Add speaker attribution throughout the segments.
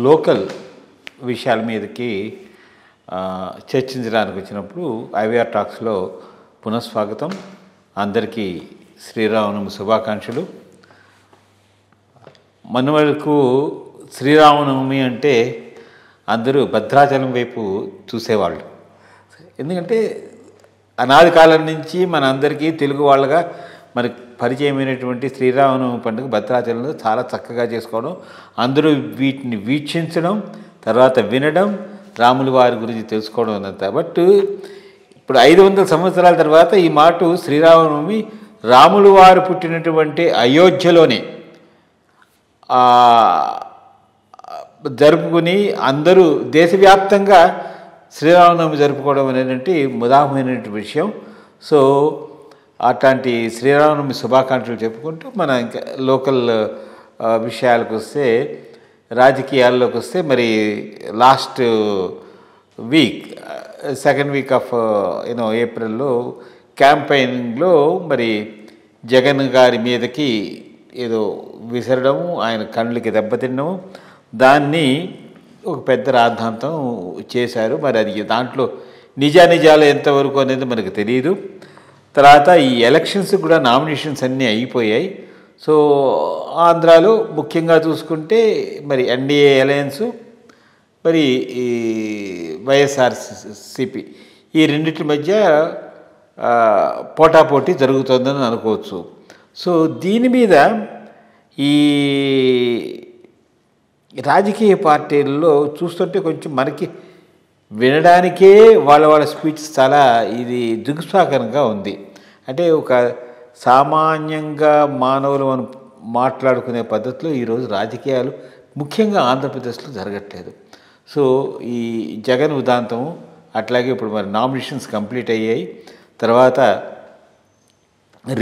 Speaker 1: Local విషయాల మీదకి చర్చించడానికి వచ్చినప్పుడు ఐవీఆర్ టాక్స్లో పునఃస్వాగతం. అందరికీ శ్రీరామనవమి శుభాకాంక్షలు. మన వరకు శ్రీరామనవమి అంటే అందరూ భద్రాచలం వైపు చూసేవాళ్ళు. ఎందుకంటే అనాది కాలం నుంచి మన అందరికీ తెలుగు వాళ్ళగా మనకి పరిచయమైనటువంటి శ్రీరామనవమి పండుగ భద్రాచలంలో చాలా చక్కగా చేసుకోవడం, అందరూ వీటిని వీక్షించడం, తర్వాత వినడం, రాముల వారి గురించి తెలుసుకోవడం అనంత. బట్ ఇప్పుడు 500 సంవత్సరాల తర్వాత ఈ మాట శ్రీరామనవమి రాములు వారు పుట్టినటువంటి అయోధ్యలోనే జరుపుకుని అందరూ దేశవ్యాప్తంగా శ్రీరామనవమి జరుపుకోవడం అనేటువంటి ముదాహమైనటువంటి విషయం. సో అట్లాంటి శ్రీరామనవమి శుభాకాంక్షలు చెప్పుకుంటూ మన ఇంకా లోకల్ విషయాలకు వస్తే, రాజకీయాల్లోకి వస్తే, మరి last week second week off ఏప్రిల్లో క్యాంపెయినింగ్లో మరి జగన్ గారి మీదకి ఏదో విసరడము, ఆయన కళ్ళకి దెబ్బతినడం, దాన్ని ఒక పెద్ద రాద్ధాంతం చేశారు. మరి అది దాంట్లో నిజానిజాలు ఎంతవరకు అనేది మనకు తెలియదు. తర్వాత ఈ ఎలక్షన్స్ కూడా నామినేషన్స్ అన్నీ అయిపోయాయి. సో ఆంధ్రాలో ముఖ్యంగా చూసుకుంటే మరి ఎన్డీఏ అలయన్సు, మరి ఈ వైఎస్ఆర్సిపి, ఈ రెండింటి మధ్య పోటాపోటీ జరుగుతుందని అనుకోవచ్చు. సో దీని మీద ఈ రాజకీయ పార్టీల్లో చూస్తుంటే కొంచెం మనకి వినడానికే వాళ్ళ స్పీచ్ చాలా ఇది దిగుసాకరంగా ఉంది. అంటే ఒక సామాన్యంగా మానవులు మనం మాట్లాడుకునే పద్ధతిలో ఈరోజు రాజకీయాలు ముఖ్యంగా ఆంధ్రప్రదేశ్లో జరగట్లేదు. సో ఈ జగన్ ఉదాంతం, అట్లాగే ఇప్పుడు మరి నామినేషన్స్ కంప్లీట్ అయ్యాయి. తర్వాత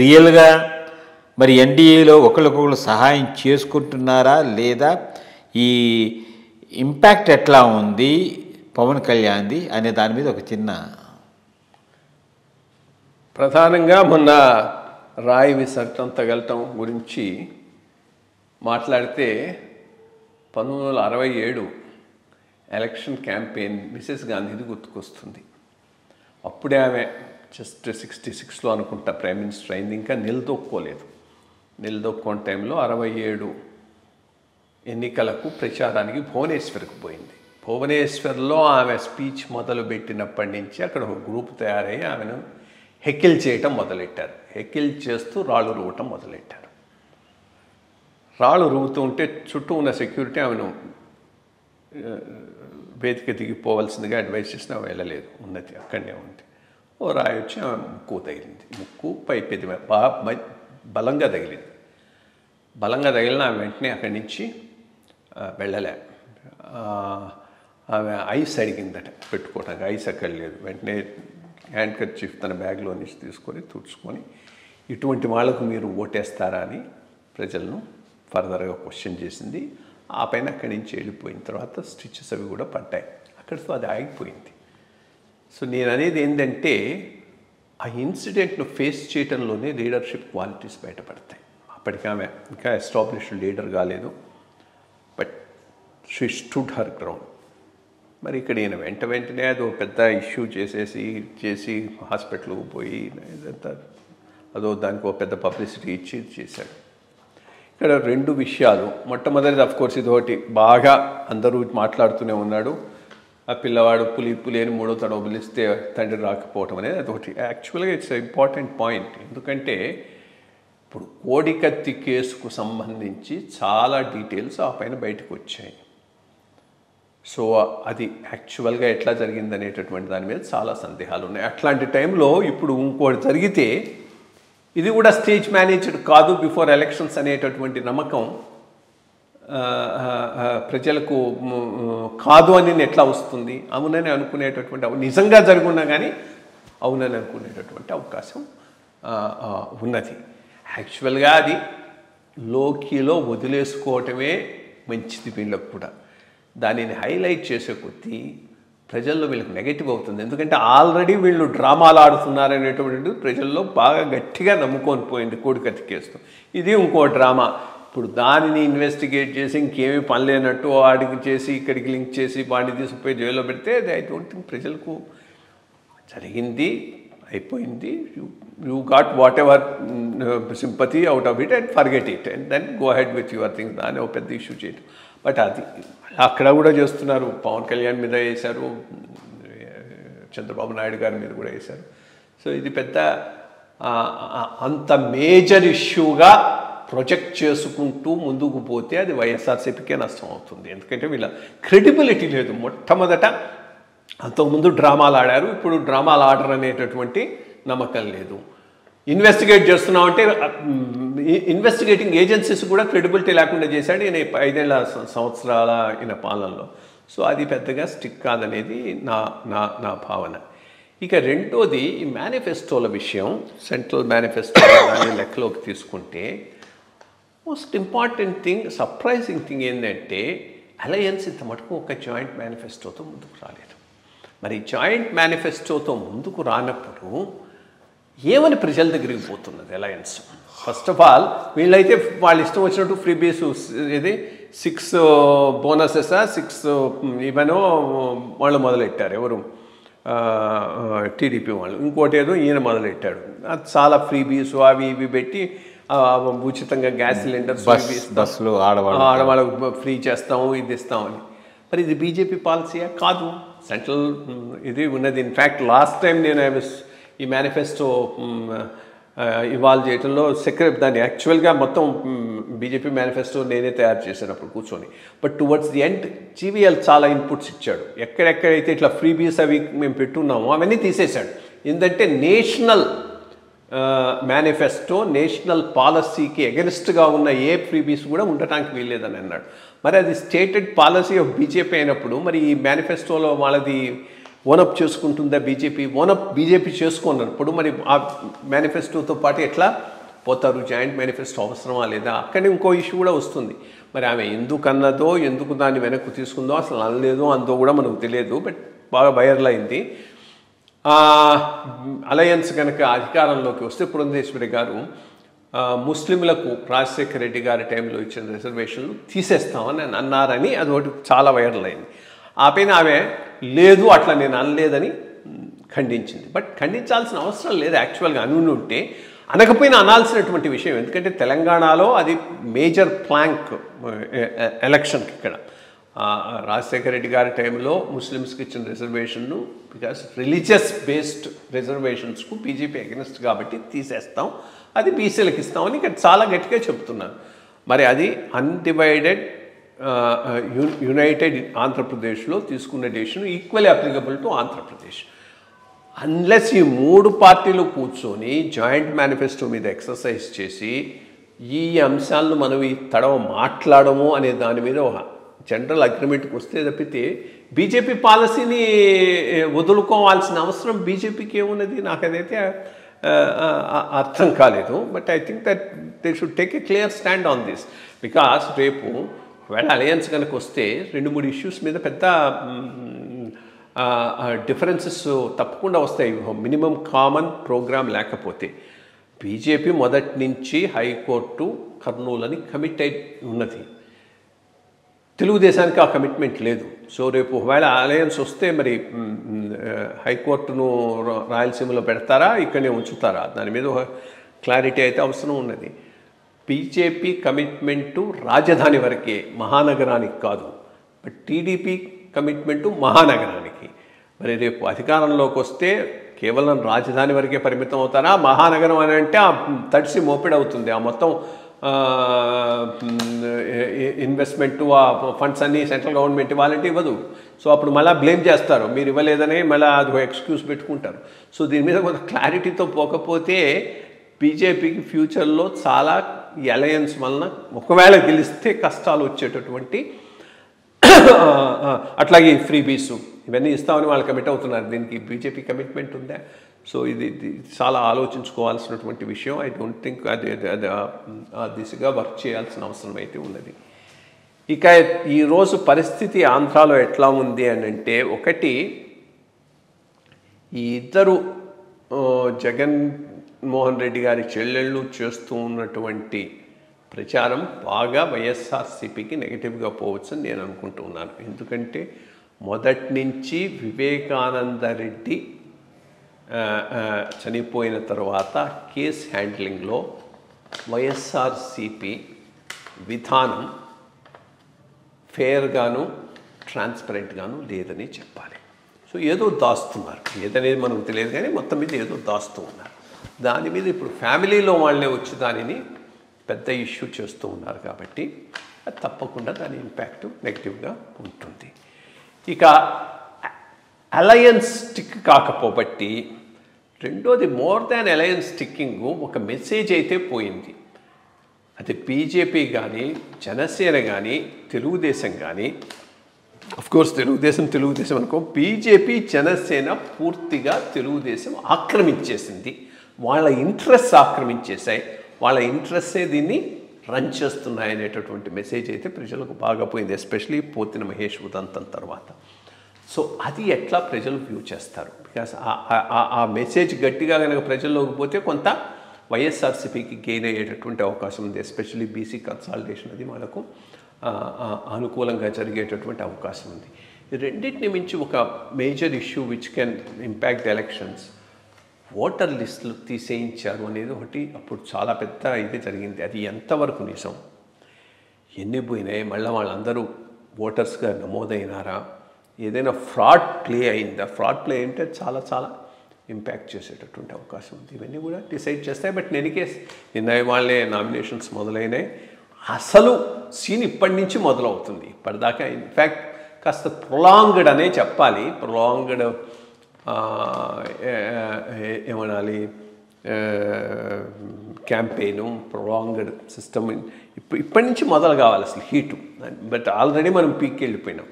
Speaker 1: రియల్గా మరి ఎన్డీఏలో ఒకరికొకరు సహాయం చేసుకుంటున్నారా లేదా, ఈ ఇంపాక్ట్ ఎట్లా ఉంది పవన్ కళ్యాణ్ది అనే దాని మీద ఒక చిన్న
Speaker 2: ప్రధానంగా మొన్న రాయి విసరటం తగలటం గురించి మాట్లాడితే 1967 ఎలక్షన్ క్యాంపెయిన్ మిసెస్ గాంధీది గుర్తుకొస్తుంది. అప్పుడే ఆమె జస్ట్ 66లో అనుకుంటా ప్రైమ్ మినిస్టర్ అయింది. ఇంకా నిలదొక్కోలేదు. నిలదొక్కోని టైంలో 67 ఎన్నికలకు ప్రచారానికి భువనేశ్వర్కి పోయింది. భువనేశ్వర్లో ఆమె స్పీచ్ మొదలుపెట్టినప్పటి నుంచి అక్కడ ఒక గ్రూప్ తయారయ్యి ఆమెను హెకిల్ చేయటం మొదలెట్టారు. హెకిల్ చేస్తూ రాళ్ళు రువ్వటం మొదలెట్టారు. రాళ్ళు రువ్వుతూ ఉంటే చుట్టూ ఉన్న సెక్యూరిటీ ఆమెను వేదిక దిగిపోవాల్సిందిగా అడ్వైస్ చేసినా వెళ్ళలేదు, ఉన్నది అక్కడనే ఉంది. ఓ రాయి వచ్చి ఆమె ముక్కు తగిలింది. ముక్కు పై పెద్ద బలంగా తగిలింది. బలంగా తగిలిన ఆమె వెంటనే అక్కడి నుంచి వెళ్ళలే. ఆమె ఐస్ అడిగిందట పెట్టుకోవడానికి. ఐస్ అక్కడ లేదు. వెంటనే హ్యాండ్ కర్చీఫ్ తన బ్యాగ్లో నుంచి తీసుకొని తుడుచుకొని, ఇటువంటి వాళ్లకు మీరు ఓటేస్తారా అని ప్రజలను ఫర్దర్గా క్వశ్చన్ చేసింది. ఆ పైన అక్కడి నుంచి వెళ్ళిపోయిన తర్వాత స్టిచెస్ అవి కూడా పడ్డాయి. అక్కడితో అది ఆగిపోయింది. సో నేను అనేది ఏంటంటే, ఆ ఇన్సిడెంట్ను ఫేస్ చేయడంలోనే లీడర్షిప్ క్వాలిటీస్ బయటపడతాయి. అప్పటికి ఆమె ఇంకా ఎస్టాబ్లిష్డ్ లీడర్ కాలేదు, but she stood her ground. మరి ఇక్కడ ఈయన వెంటనే అదో పెద్ద ఇష్యూ చేసి హాస్పిటల్కి పోయి ఇదంతా దానికి ఒక పెద్ద పబ్లిసిటీ ఇచ్చి చేశాడు. ఇక్కడ 2 విషయాలు. మొట్టమొదటిది అఫ్కోర్స్ ఇదొకటి బాగా అందరూ మాట్లాడుతూనే ఉన్నాడు. ఆ పిల్లవాడు పులి అని 3వ తడవ పిలిస్తే తండ్రి రాకపోవటం అనేది అదొకటి. యాక్చువల్గా ఇట్స్ ఇంపార్టెంట్ పాయింట్. ఎందుకంటే ఇప్పుడు కోడికత్తి కేసుకు సంబంధించి చాలా డీటెయిల్స్ ఆ పైన బయటకు వచ్చాయి. సో అది యాక్చువల్గా ఎట్లా జరిగింది అనేటటువంటి దాని మీద చాలా సందేహాలు ఉన్నాయి. అట్లాంటి టైంలో ఇప్పుడు ఇంకోటి జరిగితే ఇది కూడా స్టేజ్ మేనేజ్డ్ కాదు బిఫోర్ ఎలక్షన్స్ అనేటటువంటి నమ్మకం ప్రజలకు కాదు అని ఎట్లా వస్తుంది? అవునని అనుకునేటటువంటి, నిజంగా జరుగున్నా కానీ అవునని అనుకునేటటువంటి అవకాశం ఉన్నది. యాక్చువల్గా అది లోకిలో వదిలేసుకోవటమే మంచిది వీళ్ళకు కూడా. దానిని హైలైట్ చేసే కొద్దీ ప్రజల్లో వీళ్ళకి నెగటివ్ అవుతుంది. ఎందుకంటే ఆల్రెడీ వీళ్ళు డ్రామాలు ఆడుతున్నారనేటువంటిది ప్రజల్లో బాగా గట్టిగా నమ్ముకొని పోయింది కోడికత్తి కేసు. ఇది ఇంకో డ్రామా. ఇప్పుడు దానిని ఇన్వెస్టిగేట్ చేసి ఇంకేమీ పని లేనట్టు వాడికి చేసి ఇక్కడికి లింక్ చేసి వాడిని తీసుకుపోయి జైల్లో పెడితే ఐ డోంట్ థింక్ ప్రజలకు జరిగింది అయిపోయింది, you got whatever sympathy out of it and forget it and then go ahead with your things. దాన్ని ఒక పెద్ద ఇష్యూ చేయటం. బట్ అది అక్కడ కూడా చేస్తున్నారు. పవన్ కళ్యాణ్ మీద వేశారు, చంద్రబాబు నాయుడు గారి మీద కూడా వేశారు. సో ఇది పెద్ద అంత మేజర్ ఇష్యూగా ప్రొజెక్ట్ చేసుకుంటూ ముందుకు పోతే అది వైఎస్ఆర్సీపీకే నష్టం అవుతుంది. ఎందుకంటే వీళ్ళ క్రెడిబిలిటీ లేదు. మొట్టమొదట అంతకుముందు డ్రామాలు ఆడారు, ఇప్పుడు డ్రామాలు ఆడరు అనేటటువంటి నమ్మకం లేదు. ఇన్వెస్టిగేట్ చేస్తున్నామంటే ఇన్వెస్టిగేటింగ్ ఏజెన్సీస్ కూడా క్రెడిబిలిటీ లేకుండా చేశాడు ఈయన 5 సంవత్సరాల ఈయన పాలనలో. సో అది పెద్దగా స్టిక్ కాదనేది నా నా నా భావన. ఇక రెండోది ఈ మేనిఫెస్టోల విషయం, సెంట్రల్ మేనిఫెస్టో దాన్ని లెక్కలోకి తీసుకుంటే most important thing, surprising thing ఏంటంటే అలయన్స్ ఇంత మటుకు ఒక జాయింట్ మేనిఫెస్టోతో ముందుకు రాలేదు. మరి జాయింట్ మేనిఫెస్టోతో ముందుకు రానప్పుడు ఏమని ప్రజల దగ్గరికి పోతున్నది అలయన్స్? ఫస్ట్ ఆఫ్ ఆల్ వీళ్ళైతే వాళ్ళు ఇష్టం వచ్చినట్టు ఫ్రీ బీస్ ఇది 6 బోనసెస్ 6 ఇవనో వాళ్ళు మొదలెట్టారు. ఎవరు? టీడీపీ వాళ్ళు. ఇంకోటి ఏదో ఈయన మొదలెట్టాడు. చాలా ఫ్రీ బీస్ అవి ఇవి పెట్టి ఉచితంగా గ్యాస్ సిలిండర్స్
Speaker 1: బస్సులు
Speaker 2: ఆడవాళ్ళకు ఫ్రీ చేస్తాము, ఇది ఇస్తామని. మరి ఇది బీజేపీ పాలసీయా? కాదు, సెంట్రల్ ఇది ఉన్నది. ఇన్ఫ్యాక్ట్ లాస్ట్ టైం నేను ఈ మేనిఫెస్టో ఇవాల్వ్ చేయడంలో దాన్ని యాక్చువల్గా మొత్తం బీజేపీ మేనిఫెస్టో నేనే తయారు చేశాను అప్పుడు కూర్చొని. But towards the end GVL చాలా ఇన్పుట్స్ ఇచ్చాడు. ఎక్కడెక్కడైతే ఇట్లా ఫ్రీబీస్ అవి మేము పెట్టున్నామో అవన్నీ తీసేశాడు. ఏంటంటే నేషనల్ మేనిఫెస్టో, నేషనల్ పాలసీకి ఎగెనిస్ట్గా ఉన్న ఏ ఫ్రీబీస్ కూడా ఉండటానికి వీల్లేదని అన్నాడు. మరి అది స్టేటెడ్ పాలసీ ఆఫ్ బీజేపీ అయినప్పుడు మరి ఈ మేనిఫెస్టోలో వాళ్ళది ఓనప్ చేసుకుంటుందా బీజేపీ? ఓనప్ బీజేపీ చేసుకున్నప్పుడు మరి ఆ మేనిఫెస్టోతో పాటు ఎట్లా పోతారు? జాయింట్ మేనిఫెస్టో అవసరమా లేదా? అక్కడే ఇంకో ఇష్యూ కూడా వస్తుంది. మరి ఆమె ఎందుకు అన్నదో, ఎందుకు దాన్ని వెనక్కు తీసుకుందో అసలు అనలేదో అందో కూడా మనకు తెలియదు. బట్ బాగా వైరల్ అయింది. అలయన్స్ కనుక అధికారంలోకి వస్తే పురంధేశ్వరి గారు ముస్లింలకు రాజశేఖర రెడ్డి గారి టైంలో ఇచ్చిన రిజర్వేషన్లు తీసేస్తామని అన్నారని అది ఒకటి చాలా వైరల్ అయింది. ఆ పైన ఆమె లేదు అట్లా నేను అనలేదని ఖండించింది. బట్ ఖండించాల్సిన అవసరం లేదు. యాక్చువల్గా ఉంటే అనకపోయినా అనాల్సినటువంటి విషయం. ఎందుకంటే తెలంగాణలో అది మేజర్ ప్లాంక్ ఎలక్షన్కి. ఇక్కడ రాజశేఖర రెడ్డి గారి టైంలో ముస్లిమ్స్కి ఇచ్చిన రిజర్వేషన్ను బికాస్ రిలీజియస్ బేస్డ్ రిజర్వేషన్స్కు బీజేపీ అగెనిస్ట్ కాబట్టి తీసేస్తాం, అది బీసీలకు ఇస్తామని ఇక్కడ చాలా గట్టిగా చెప్తున్నారు. మరి అది అన్డివైడెడ్ యునైటెడ్ ఆంధ్రప్రదేశ్లో తీసుకున్న decision equally applicable to Andhra Pradesh. Unless ఈ 3 పార్టీలు కూర్చొని జాయింట్ మేనిఫెస్టో మీద ఎక్సర్సైజ్ చేసి ఈ అంశాలను మనం ఈ తడవ మాట్లాడము అనే దాని మీద ఒక జనరల్ అగ్రిమెంట్కి వస్తే తప్పితే బీజేపీ పాలసీని వదులుకోవాల్సిన అవసరం బీజేపీకి ఏమున్నది? నాకు అదైతే అర్థం కాలేదు. But I think that they should take a clear stand on this. Because రేపు ఒకవేళ అలయన్స్ కనుక వస్తే 2-3 ఇష్యూస్ మీద పెద్ద డిఫరెన్సెస్ తప్పకుండా వస్తాయి. మినిమం కామన్ ప్రోగ్రామ్ లేకపోతే. బీజేపీ మొదటి నుంచి హైకోర్టు కర్నూలని కమిట్ అయి ఉన్నది. తెలుగుదేశానికి ఆ కమిట్మెంట్ లేదు. సో రేపు ఒకవేళ అలయన్స్ వస్తే మరి హైకోర్టును రాయలసీమలో పెడతారా, ఇక్కడనే ఉంచుతారా? దాని మీద ఒక క్లారిటీ అయితే అవసరం ఉన్నది. బీజేపీ కమిట్మెంటు రాజధాని వరకే, మహానగరానికి కాదు. బట్ టీడీపీ కమిట్మెంటు మహానగరానికి. మరి రేపు అధికారంలోకి వస్తే కేవలం రాజధాని వరకే పరిమితం అవుతారా? మహానగరం అని అంటే తడిసి మోపిడవుతుంది. ఆ మొత్తం ఇన్వెస్ట్మెంటు, ఆ ఫండ్స్ అన్నీ సెంట్రల్ గవర్నమెంట్ ఇవ్వాలంటే ఇవ్వదు. సో అప్పుడు మళ్ళీ బ్లేమ్ చేస్తారు, మీరు ఇవ్వలేదని మళ్ళీ అది ఎక్స్క్యూజ్ పెట్టుకుంటారు. సో దీని మీద కొంత క్లారిటీతో పోకపోతే బీజేపీకి ఫ్యూచర్లో చాలా ఈ అలయన్స్ వలన ఒకవేళ గెలిస్తే కష్టాలు వచ్చేటటువంటి, అట్లాగే ఫ్రీబీస్ ఇవన్నీ ఇస్తామని వాళ్ళు కమిట్ అవుతున్నారు. దీనికి బీజేపీ కమిట్మెంట్ ఉందా? సో ఇది చాలా ఆలోచించుకోవాల్సినటువంటి విషయం. ఐ డోంట్ థింక్ అది ఆ దిశగా వర్క్ చేయాల్సిన అవసరం అయితే ఉన్నది. ఇక ఈరోజు పరిస్థితి ఆంధ్రాలో ఎట్లా ఉంది అని అంటే, ఒకటి ఈ ఇద్దరు జగన్మోహన్ రెడ్డి గారి చెల్లెళ్ళు చేస్తూ ఉన్నటువంటి ప్రచారం బాగా వైఎస్ఆర్సీపీకి నెగిటివ్గా పోవచ్చని నేను అనుకుంటున్నాను. ఎందుకంటే మొదటి నుంచి వివేకానంద రెడ్డి చనిపోయిన తర్వాత కేస్ హ్యాండ్లింగ్లో వైఎస్ఆర్సీపీ విధానం ఫెయిర్గాను ట్రాన్స్పరెంట్గాను లేదని చెప్పాలి. సో ఏదో దాస్తున్నారు, ఏదనేది మనకు తెలియదు కానీ మొత్తం మీద ఏదో దాస్తూ ఉన్నారు. దాని మీద ఇప్పుడు ఫ్యామిలీలో వాళ్ళే వచ్చి దానిని పెద్ద ఇష్యూ చేస్తూ ఉన్నారు కాబట్టి అది తప్పకుండా దాని ఇంపాక్ట్ నెగిటివ్గా ఉంటుంది. ఇక అలయన్స్ స్టిక్ కాకపోబట్టి రెండోది మోర్ దాన్ అలయన్స్ స్టిక్కింగ్ ఒక మెసేజ్ అయితే పోయింది. అది బీజేపీ కానీ జనసేన కానీ తెలుగుదేశం కానీ, అఫ్కోర్స్ తెలుగుదేశం అనుకో, బీజేపీ జనసేన పూర్తిగా తెలుగుదేశం ఆక్రమించేసింది. వాళ్ళ ఇంట్రెస్ట్ ఆక్రమించేశాయి, వాళ్ళ ఇంట్రెస్టే దీన్ని రన్ చేస్తున్నాయనేటటువంటి మెసేజ్ అయితే ప్రజలకు బాగా పోయింది, ఎస్పెషలీ పోతిన మహేష్ ఉదంతం తర్వాత. సో అది ఎట్లా ప్రజలు వ్యూ చేస్తారు? బికాస్ ఆ మెసేజ్ గట్టిగా కనుక ప్రజల్లోకి పోతే కొంత వైఎస్ఆర్సీపీకి గెయిన్ అయ్యేటటువంటి అవకాశం ఉంది. ఎస్పెషలీ బీసీ కన్సాలిడేషన్ అది మనకు అనుకూలంగా జరిగేటటువంటి అవకాశం ఉంది. ఈ రెండింటిని మించి ఒక major issue which can impact elections, voter లిస్టులు తీసేయించారు అనేది ఒకటి అప్పుడు చాలా పెద్ద ఇది జరిగింది. అది ఎంతవరకు నిజం, ఎన్ని పోయినాయి, మళ్ళీ వాళ్ళందరూ ఓటర్స్గా నమోదైనారా, ఏదైనా ఫ్రాడ్ ప్లే అయిందా? ఫ్రాడ్ ప్లే అంటే చాలా చాలా ఇంపాక్ట్ చేసేటటువంటి అవకాశం ఉంది. ఇవన్నీ కూడా డిసైడ్ చేస్తాయి. బట్ ఎనీ కేస్ నిన్న వాళ్ళే నామినేషన్స్ మొదలైనాయి. అసలు సీన్ ఇప్పటి నుంచి మొదలవుతుంది. ఇప్పటిదాకా ఇన్ఫ్యాక్ట్ కాస్త ప్రొలాంగ్డ్ అనే చెప్పాలి. ప్రొలాంగ్డ్ ఏమనాలి, క్యాంపెయిను, ప్రొలాంగ్డ్ సిస్టమ్ ఇప్పటి నుంచి మొదలు కావాలి అసలు హీటు. బట్ ఆల్రెడీ మనం పీక్కి వెళ్ళిపోయినాం.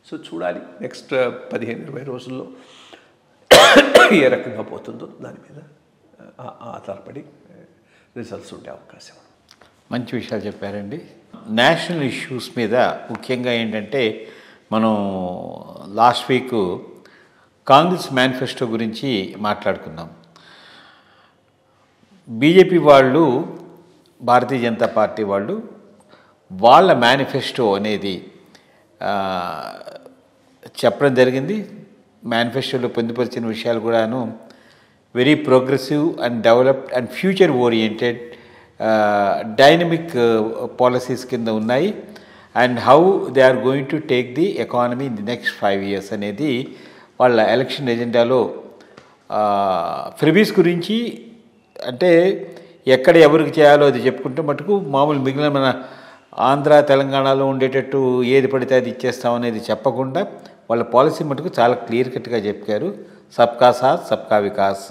Speaker 2: సో చూడాలి నెక్స్ట్ 15-20 రోజుల్లో ఏ రకంగా పోతుందో దాని మీద ఆధారపడి రిజల్ట్స్ ఉండే అవకాశం.
Speaker 1: మంచి విషయాలు చెప్పారండి. నేషనల్ ఇష్యూస్ మీద ముఖ్యంగా ఏంటంటే మనం లాస్ట్ వీక్ కాంగ్రెస్ మేనిఫెస్టో గురించి మాట్లాడుకున్నాం. బీజేపీ వాళ్ళు, భారతీయ జనతా పార్టీ వాళ్ళు వాళ్ళ మేనిఫెస్టో అనేది చెప్పడం జరిగింది. మేనిఫెస్టోలో పొందుపరిచిన విషయాలు కూడాను very progressive and developed and future oriented dynamic policies కింద ఉన్నాయి. And how they are going to take the economy in the next 5 years అనేది వాళ్ళ ఎలక్షన్ ఎజెండాలో ఫ్రీబీస్ గురించి, అంటే ఎక్కడ ఎవరికి చేయాలో అది చెప్పుకుంటే మటుకు మామూలు మిగిలిన మన ఆంధ్ర తెలంగాణలో ఉండేటట్టు ఏది పడితే అది ఇచ్చేస్తామనేది చెప్పకుండా వాళ్ళ పాలసీ మటుకు చాలా క్లియర్ కట్గా చెప్పారు. సబ్కా సాత్ సబ్కా వికాస్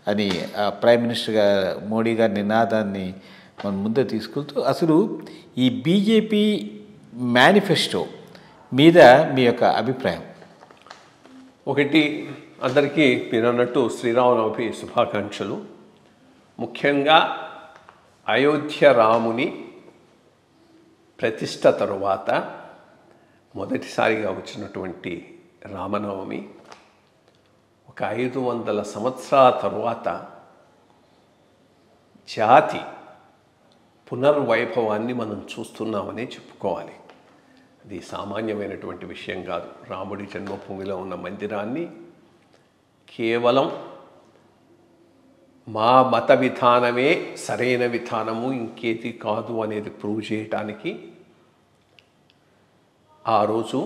Speaker 1: అని ప్రైమ్ మినిస్టర్ మోడీ గారి నినాదాన్ని మనం ముందే తీసుకెళ్తూ, అసలు ఈ బీజేపీ మేనిఫెస్టో మీద మీ యొక్క అభిప్రాయం?
Speaker 2: ఒకటి, అందరికీ మీరు అన్నట్టు శ్రీరామనవమి శుభాకాంక్షలు. ముఖ్యంగా అయోధ్య రాముని ప్రతిష్ట తరువాత మొదటిసారిగా వచ్చినటువంటి రామనవమి, ఒక 500 సంవత్సరాల తరువాత జాతి పునర్వైభవాన్ని మనం చూస్తున్నామని చెప్పుకోవాలి. అది సామాన్యమైనటువంటి విషయం కాదు. రాముడి జన్మభూమిలో ఉన్న మందిరాన్ని కేవలం మా మత విధానమే సరైన విధానము, ఇంకేది కాదు అనేది ప్రూవ్ చేయటానికి ఆ రోజు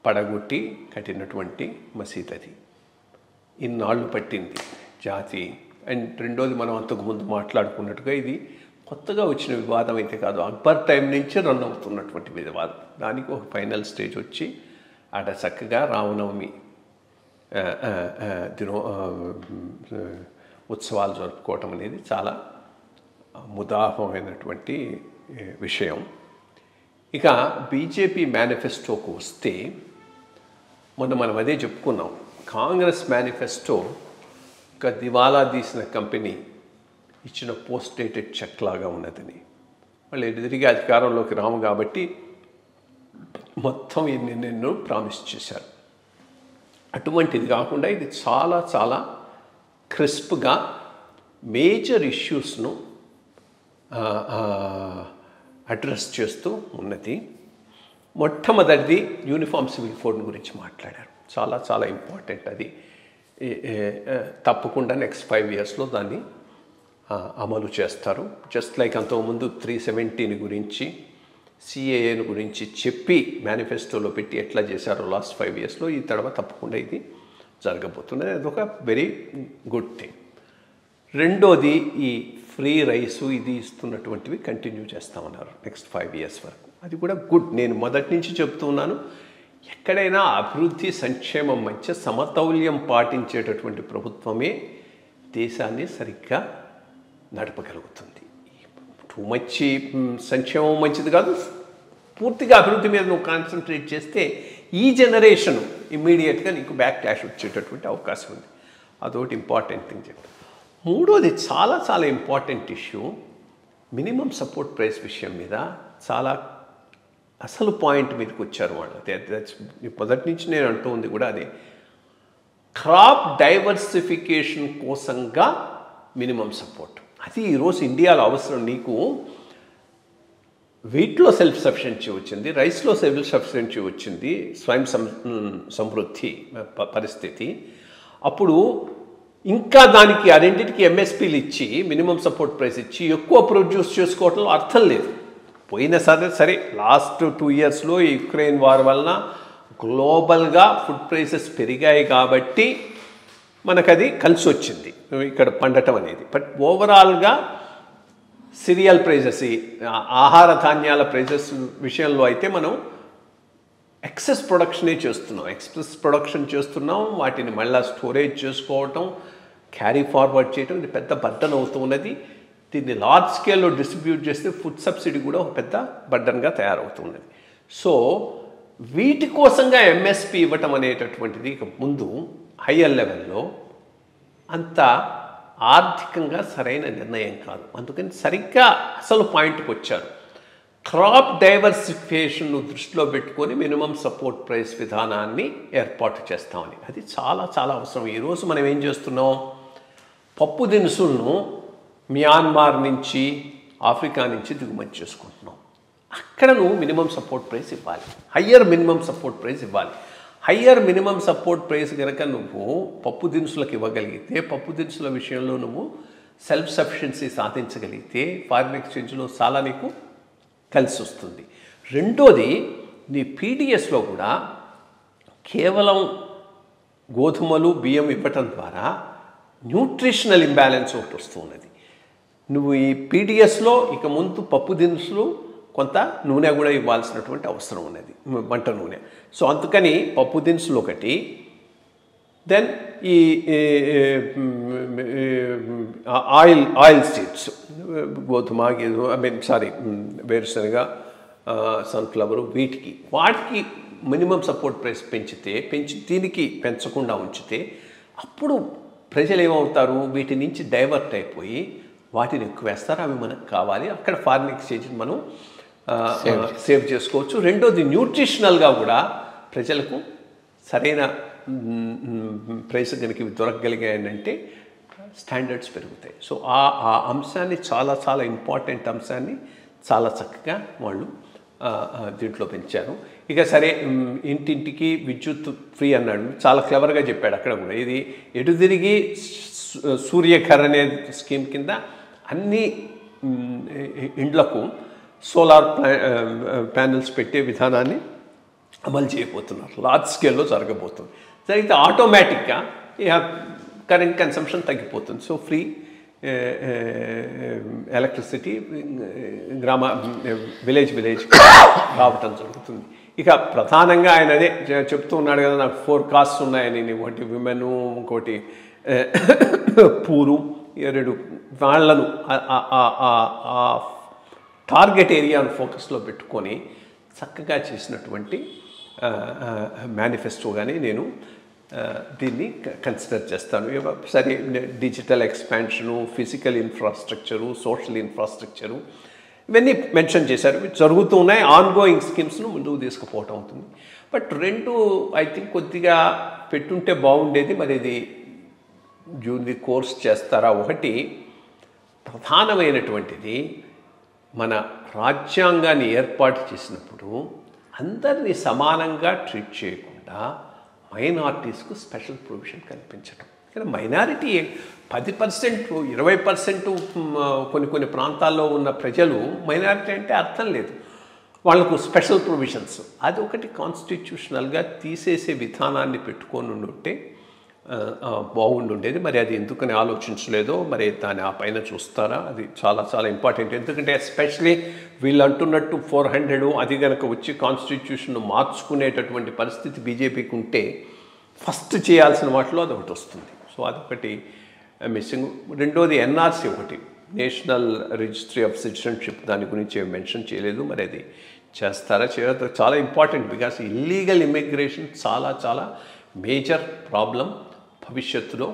Speaker 2: పడగొట్టి కట్టినటువంటి మసీద్ అది. ఇన్నాళ్ళు పట్టింది జాతి. అండ్ రెండోది, మనం అంతకుముందు మాట్లాడుకున్నట్టుగా ఇది కొత్తగా వచ్చిన వివాదం అయితే కాదు, అక్బర్ టైం నుంచి రన్ అవుతున్నటువంటి వివాదం. దానికి ఒక ఫైనల్ స్టేజ్ వచ్చి ఆడ చక్కగా రామనవమి ఉత్సవాలు జరుపుకోవటం అనేది చాలా ముదాహమైనటువంటి విషయం. ఇక బీజేపీ మేనిఫెస్టోకు వస్తే, మనం అదే చెప్పుకున్నాం. కాంగ్రెస్ మేనిఫెస్టో ఒక దివాలా తీసిన కంపెనీ ఇచ్చిన పోస్ట్ డేటెడ్ చెక్ లాగా ఉన్నదని. వాళ్ళు తిరిగి అధికారంలోకి రాము కాబట్టి మొత్తం ఎన్నెన్నో ప్రామిస్ చేశారు. అటువంటిది కాకుండా ఇది చాలా చాలా క్రిస్ప్గా మేజర్ ఇష్యూస్ను అడ్రస్ చేస్తూ ఉన్నది. మొట్టమొదటిది యూనిఫామ్ సివిల్ కోడ్ గురించి మాట్లాడారు. చాలా చాలా ఇంపార్టెంట్ అది. తప్పకుండా నెక్స్ట్ 5 yearsలో దాన్ని అమలు చేస్తారు. జస్ట్ లైక్ అంతకుముందు 370 గురించి సిఏఏను గురించి చెప్పి మేనిఫెస్టోలో పెట్టి ఎట్లా చేశారో లాస్ట్ 5 yearsలో, ఈ తర్వాత తప్పకుండా ఇది జరగబోతున్నది. అదొక వెరీ గుడ్ థింగ్. రెండోది ఈ ఫ్రీ రైసు ఇది ఇస్తున్నటువంటివి కంటిన్యూ చేస్తామన్నారు నెక్స్ట్ 5 years వరకు. అది కూడా గుడ్. నేను మొదటి నుంచి చెప్తున్నాను, ఎక్కడైనా అభివృద్ధి సంక్షేమం మధ్య సమతౌల్యం పాటించేటటువంటి ప్రభుత్వమే దేశాన్ని సరిగ్గా నడపగలుగుతుంది. టూ మచ్ సంక్షేమం మంచిది కాదు. పూర్తిగా అభివృద్ధి మీద నువ్వు కాన్సన్ట్రేట్ చేస్తే ఈ జనరేషన్ ఇమ్మీడియట్గా నీకు బ్యాక్ క్లాష్ వచ్చేటటువంటి అవకాశం ఉంది. అదొకటి ఇంపార్టెంట్ థింగ్ చెప్పాను. మూడోది చాలా చాలా important issue, minimum support price విషయం మీద చాలా అసలు పాయింట్ మీదకి వచ్చారు వాళ్ళు. మొదటి నుంచి నేను అంటూ ఉంది కూడా అదే, క్రాప్ డైవర్సిఫికేషన్ కోసంగా మినిమం సపోర్ట్. అది ఈరోజు ఇండియాలో అవసరం. నీకు వీటిలో సెల్ఫ్ సఫిషియెన్సీ వచ్చింది, రైస్లో సెల్ఫ్ సఫిషియెన్సీ వచ్చింది, స్వయం సమృద్ధి పరిస్థితి. అప్పుడు ఇంకా దానికి ఆ రెండింటికి ఎంఎస్పీలు ఇచ్చి మినిమం సపోర్ట్ ప్రైస్ ఇచ్చి ఎక్కువ ప్రొడ్యూస్ చేసుకోవడంలో అర్థం లేదు. పోయినా సరే లాస్ట్ 2 yearsలో యుక్రెయిన్ వార్ వలన గ్లోబల్గా ఫుడ్ ప్రైసెస్ పెరిగాయి కాబట్టి మనకు అది కలిసి వచ్చింది ఇక్కడ పండటం అనేది. బట్ ఓవరాల్గా సిరియల్ ప్రైజెస్, ఆహార ధాన్యాల ప్రైజెస్ విషయంలో అయితే మనం ఎక్సెస్ ప్రొడక్షనే చేస్తున్నాం. వాటిని మళ్ళీ స్టోరేజ్ చేసుకోవటం, క్యారీ ఫార్వర్డ్ చేయటం, ఇది పెద్ద బర్డన్ అవుతూ ఉన్నది. దీన్ని లార్జ్ స్కేల్లో డిస్ట్రిబ్యూట్ చేస్తే ఫుడ్ సబ్సిడీ కూడా ఒక పెద్ద బర్డన్గా తయారవుతున్నది. సో వీటి కోసంగా ఎంఎస్పి ఇవ్వటం అనేటటువంటిది ఇక ముందు హయ్యర్ లెవెల్లో అంత ఆర్థికంగా సరైన నిర్ణయం కాదు. అందుకని సరిగ్గా అసలు పాయింట్కి వచ్చారు. క్రాప్ డైవర్సిఫికేషన్ను దృష్టిలో పెట్టుకొని మినిమం సపోర్ట్ ప్రైస్ విధానాన్ని ఏర్పాటు చేస్తామని. అది చాలా చాలా అవసరం. ఈరోజు మనం ఏం చేస్తున్నాం, పప్పు దినుసులను మియాన్మార్ నుంచి, ఆఫ్రికా నుంచి దిగుమతి చేసుకుంటున్నాం. అక్కడ నువ్వు మినిమం సపోర్ట్ ప్రైస్ ఇవ్వాలి, హయ్యర్ మినిమం సపోర్ట్ ప్రైస్ ఇవ్వాలి. హయ్యర్ మినిమం సపోర్ట్ ప్రైస్ కనుక నువ్వు పప్పు దినుసులకు ఇవ్వగలిగితే, పప్పు దినుసుల విషయంలో నువ్వు సెల్ఫ్ సఫిషియన్సీ సాధించగలిగితే ఫారిన్ ఎక్స్చేంజ్లో చాలా నీకు కలిసి వస్తుంది. రెండోది, నీ పీడిఎస్లో కూడా కేవలం గోధుమలు బియ్యం ఇవ్వటం ద్వారా న్యూట్రిషనల్ ఇంబ్యాలెన్స్ ఒకటి వస్తున్నది. నువ్వు ఈ పీడిఎస్లో ఇక ముందు పప్పు దినుసులు కొంత నూనె కూడా ఇవ్వాల్సినటువంటి అవసరం ఉన్నది, వంట నూనె. సో అందుకని పప్పు దినుసులు ఒకటి, దెన్ ఈ ఆయిల్ సీడ్స్, గోధుమ, వేరుశనగ, సన్ఫ్లవరు, వాటికి మినిమం సపోర్ట్ ప్రైస్ పెంచి దీనికి పెంచకుండా ఉంచితే అప్పుడు ప్రజలు ఏమవుతారు, వీటి నుంచి డైవర్ట్ అయిపోయి వాటిని ఎక్కువ వేస్తారు. అవి మనకు కావాలి, అక్కడ ఫారిన్ ఎక్స్చేంజ్ మనం సేవ్ చేసుకోవచ్చు. రెండోది, న్యూట్రిషనల్గా కూడా ప్రజలకు సరైన ప్రైస్ కనుక ఇవి దొరకగలిగాయంటే స్టాండర్డ్స్ పెరుగుతాయి. సో ఆ అంశాన్ని చాలా చాలా ఇంపార్టెంట్ అంశాన్ని చాలా చక్కగా వాళ్ళు దీంట్లో పెంచారు. ఇక సరే, ఇంటింటికి విద్యుత్ ఫ్రీ అన్నాడు, చాలా క్లవర్గా చెప్పాడు అక్కడ కూడా. ఇది ఎటు తిరిగి సూర్యఘర్ అనే స్కీమ్ కింద అన్ని ఇండ్లకు సోలార్ ప్యానెల్స్ పెట్టే విధానాన్ని అమలు చేయబోతున్నారు. లార్జ్ స్కేల్లో జరగబోతుంది. జరిగితే ఆటోమేటిక్గా కరెంట్ కన్సంప్షన్ తగ్గిపోతుంది. సో ఫ్రీ ఎలక్ట్రిసిటీ విలేజ్ రావటం జరుగుతుంది. ఇక ప్రధానంగా ఆయన అదే చెప్తూ ఉన్నాడు కదా, నాకు 4 కాస్ట్స్ ఉన్నాయని. ఒకటి విమెన్, ఇంకోటి పూరు, 2 వాళ్ళను టార్గెట్ ఏరియాను ఫోకస్లో పెట్టుకొని చక్కగా చేసినటువంటి మేనిఫెస్టోగానే నేను దీన్ని కన్సిడర్ చేస్తాను. సరే, digital expansion, physical infrastructure, social infrastructure, ఇవన్నీ మెన్షన్ చేశారు. జరుగుతూ ఉన్నాయి. ఆన్గోయింగ్ స్కీమ్స్ను ముందుకు తీసుకుపోవటం అవుతుంది. బట్ 2 ఐ థింక్ కొద్దిగా పెట్టుంటే బాగుండేది. మరి ఇది డ్యూరింగ్ ది కోర్స్ చేస్తారా? ఒకటి ప్రధానమైనటువంటిది, మన రాజ్యాంగాన్ని ఏర్పాటు చేసినప్పుడు అందరినీ సమానంగా ట్రీట్ చేయకుండా మైనారిటీస్కు స్పెషల్ ప్రొవిజన్ కల్పించడం. ఇక్కడ మైనారిటీ 10%, 20% కొన్ని ప్రాంతాల్లో ఉన్న ప్రజలు మైనారిటీ అంటే అర్థం లేదు, వాళ్లకు స్పెషల్ ప్రొవిజన్స్. అది ఒకటి కాన్స్టిట్యూషనల్గా తీసేసే విధానాన్ని పెట్టుకొని ఉంటే బాగుండుండేది. మరి అది ఎందుకని ఆలోచించలేదో, మరి దాన్ని ఆ పైన చూస్తారా, అది చాలా చాలా ఇంపార్టెంట్. ఎందుకంటే ఎస్పెషలీ వీళ్ళు అంటున్నట్టు 400 అది కనుక వచ్చి కాన్స్టిట్యూషన్ను మార్చుకునేటటువంటి పరిస్థితి బీజేపీకి ఉంటే ఫస్ట్ చేయాల్సిన వాటిలో అది ఒకటి వస్తుంది. సో అదొకటి మిస్సింగ్. రెండోది ఎన్ఆర్సీ ఒకటి, నేషనల్ రిజిస్ట్రీ ఆఫ్ సిటిజన్షిప్, దాని గురించి మెన్షన్ చేయలేదు. మరి అది చేస్తారా చేయదు, చాలా ఇంపార్టెంట్. బికాస్ ఇల్లీగల్ ఇమిగ్రేషన్ చాలా చాలా మేజర్ ప్రాబ్లం భవిష్యత్తులో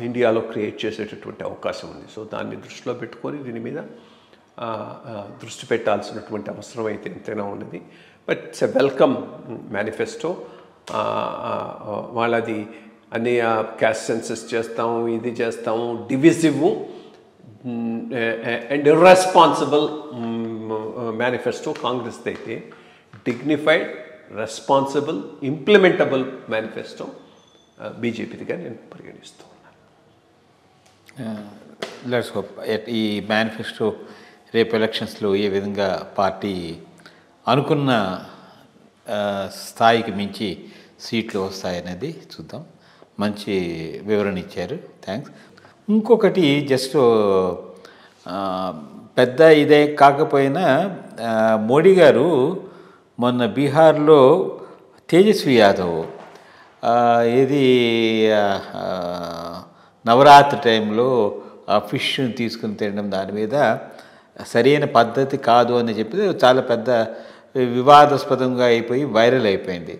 Speaker 2: ఇండియాలో క్రియేట్ చేసేటటువంటి అవకాశం ఉంది. సో దాన్ని దృష్టిలో పెట్టుకొని దీని మీద దృష్టి పెట్టాల్సినటువంటి అవసరం అయితే ఎంతైనా ఉన్నది. But it's a welcome manifesto. వాళ్ళది అన్ని క్యాస్ట్ సెన్సస్ చేస్తాము, ఇది చేస్తాము, డివిజివ్ అండ్ ఇర్రెస్పాన్సిబుల్ మేనిఫెస్టో కాంగ్రెస్ది అయితే డిగ్నిఫైడ్, రెస్పాన్సిబుల్, ఇంప్లిమెంటబుల్ మేనిఫెస్టో బీజేపీదిగా నేను పరిగణిస్తూ ఉన్నాను.
Speaker 1: లెట్స్ హోప్ ఈ మేనిఫెస్టో రేపు ఎలక్షన్స్లో ఏ విధంగా పార్టీ అనుకున్న స్థాయికి మించి సీట్లు వస్తాయనేది చూద్దాం. మంచి వివరణ ఇచ్చారు, థ్యాంక్స్. ఇంకొకటి జస్ట్ పెద్ద ఇదే కాకపోయినా మోడీ గారు మొన్న బీహార్లో తేజస్వి యాదవ్ ఏది నవరాత్రి టైంలో ఆ ఫిష్ని తీసుకుని తినడం, దాని మీద సరైన పద్ధతి కాదు అని చెప్పి చాలా పెద్ద వివాదాస్పదంగా అయిపోయి వైరల్ అయిపోయింది.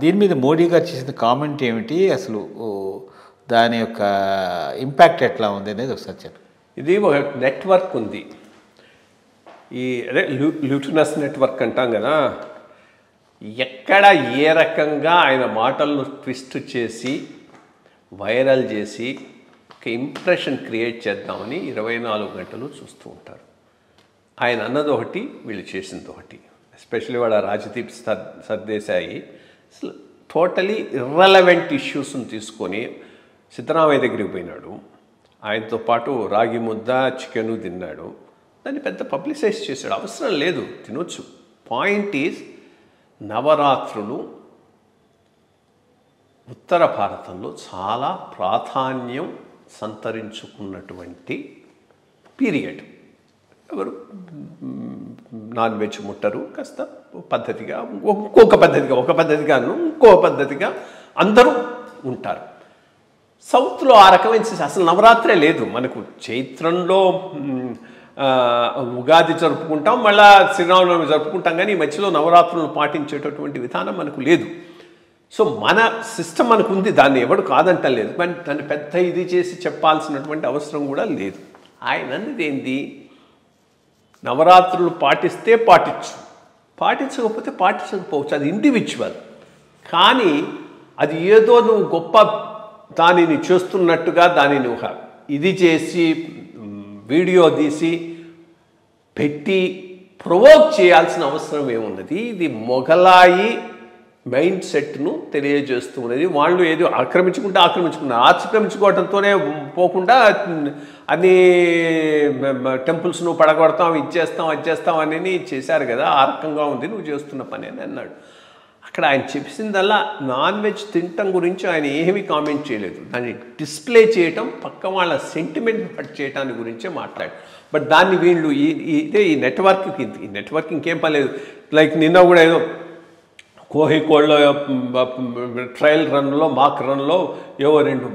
Speaker 1: దీని మీద మోడీ గారు చేసిన కామెంట్ ఏమిటి, అసలు దాని యొక్క ఇంపాక్ట్ ఎట్లా ఉంది అనేది ఒకసారి చెప్పండి.
Speaker 2: ఇది ఒక నెట్వర్క్ ఉంది, ఈ అదే ల్యూటినస్ నెట్వర్క్ అంటాం కదా. ఎక్కడ ఏ రకంగా ఆయన మాటలను ట్విస్ట్ చేసి వైరల్ చేసి ఒక ఇంప్రెషన్ క్రియేట్ చేద్దామని 24 గంటలు చూస్తూ ఉంటారు. ఆయన అన్నది ఒకటి, వీళ్ళు చేసింది ఒకటి. ఎస్పెషల్లీ వాళ్ళ రాజదీప్ సర్దేశాయి అసలు టోటలీ ఇర్రెలవెంట్ ఇష్యూస్ని తీసుకొని సిద్ధరామయ్య దగ్గరికి పోయినాడు, ఆయనతో పాటు రాగి ముద్ద చికెను తిన్నాడు, దాన్ని పెద్ద పబ్లిసైజ్ చేశాడు. అవసరం లేదు, తినొచ్చు. పాయింట్ ఈజ్ నవరాత్రులు ఉత్తర భారతంలో చాలా ప్రాధాన్యం సంతరించుకున్నటువంటి పీరియడ్. ఎవరు నాన్ వెజ్ ముట్టరు, కాస్త పద్ధతిగా ఒక పద్ధతిగా అందరూ ఉంటారు. సౌత్లో ఆ రకమైన అసలు నవరాత్రే లేదు. మనకు చైత్రంలో ఉగాది జరుపుకుంటాం, మళ్ళీ శ్రీరామనవమి జరుపుకుంటాం, కానీ ఈ మధ్యలో నవరాత్రులను పాటించేటటువంటి విధానం మనకు లేదు. సో మన సిస్టమ్ మనకు ఉంది, దాన్ని ఎవడు కాదంటం లేదు, కానీ దాన్ని పెద్ద ఇది చేసి చెప్పాల్సినటువంటి అవసరం కూడా లేదు. ఆయన అన్నది ఏంది, నవరాత్రులు పాటిస్తే పాటించకపోతే పాటించకపోవచ్చు, అది ఇండివిజువల్. కానీ అది ఏదో నువ్వు గొప్ప దానిని చేస్తున్నట్టుగా దానిని ఒక ఇది చేసి వీడియో తీసి పెట్టి ప్రొవోక్ చేయాల్సిన అవసరం ఏమున్నది. ఇది మొఘలాయి మైండ్ సెట్ను తెలియజేస్తూ ఉన్నది. వాళ్ళు ఏదో ఆక్రమించుకోవడంతోనే పోకుండా అన్ని టెంపుల్స్ను పడగొడతాం, అది చేస్తాం అని చేశారు కదా, ఆ రకంగా ఉంది నువ్వు చేస్తున్న పని అని అన్నాడు. అక్కడ ఆయన చెప్పిందల్లా నాన్ వెజ్ తినటం గురించి ఆయన ఏమీ కామెంట్ చేయలేదు, దాన్ని డిస్ప్లే చేయటం, పక్క వాళ్ళ సెంటిమెంట్ హర్ట్ చేయటాన్ని గురించే మాట్లాడు. బట్ దాన్ని వీళ్ళు ఈ నెట్వర్క్ ఇంకేం పర్లేదు. లైక్ నిన్న కూడా ఏదో కోహికోడ్లో ట్రయల్ మాక్ రన్లో ఏవో 2